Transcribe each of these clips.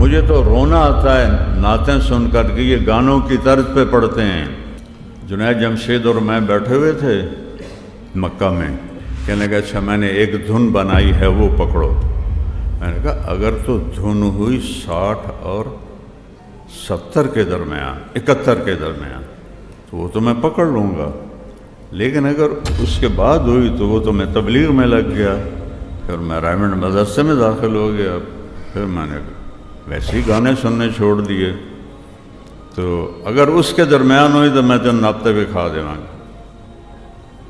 مجھے تو رونا آتا ہے نعتیں سن کر کے یہ گانوں کی طرز پہ پڑھتے ہیں۔ جنید جمشید اور میں بیٹھے ہوئے تھے مکہ میں، کہنے لگا اچھا میں نے ایک دھن بنائی ہے وہ پکڑو۔ میں نے کہا اگر تو دھن ہوئی 60 اور 70 کے درمیان، 71 کے درمیان، تو وہ تو میں پکڑ لوں گا، لیکن اگر اس کے بعد ہوئی تو وہ تو میں تبلیغ میں لگ گیا، پھر میں رائمنڈ مدرسے میں داخل ہو گیا، پھر میں نے ویسے ہی گانے سننے چھوڑ دیے۔ تو اگر اس کے درمیان ہوئی تو میں تو ناپتے ہوئے کھا دے گا۔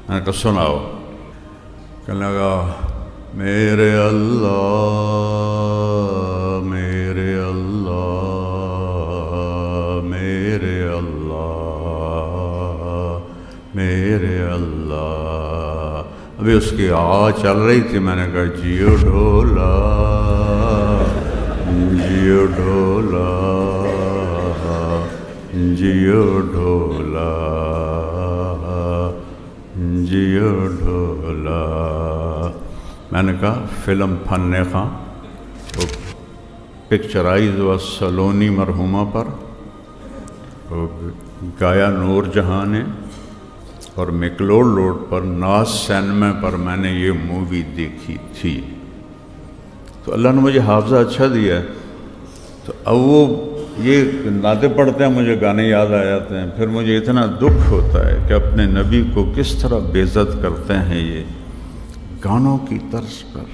میں نے کہا سناؤ۔ کہنے لگا میرے اللہ میرے اللہ میرے اللہ میرے اللہ۔ ابھی اس کی آواز چل رہی تھی، میں نے کہا جیو ڈھولا جیو ڈھولا جیو ڈھولا جیو ڈھولا۔ میں نے کہا فلم فن خاں وہ پکچرائز ہوا سلونی مرحومہ پر، وہ گایا نور جہاں نے، اور میکلوڈ روڈ پر ناز سینما پر میں نے یہ مووی دیکھی تھی۔ تو اللہ نے مجھے حافظہ اچھا دیا ہے، تو اب وہ یہ نعتیں پڑھتے ہیں مجھے گانے یاد آ جاتے ہیں، پھر مجھے اتنا دکھ ہوتا ہے کہ اپنے نبی کو کس طرح بے عزت کرتے ہیں یہ گانوں کی طرز پر۔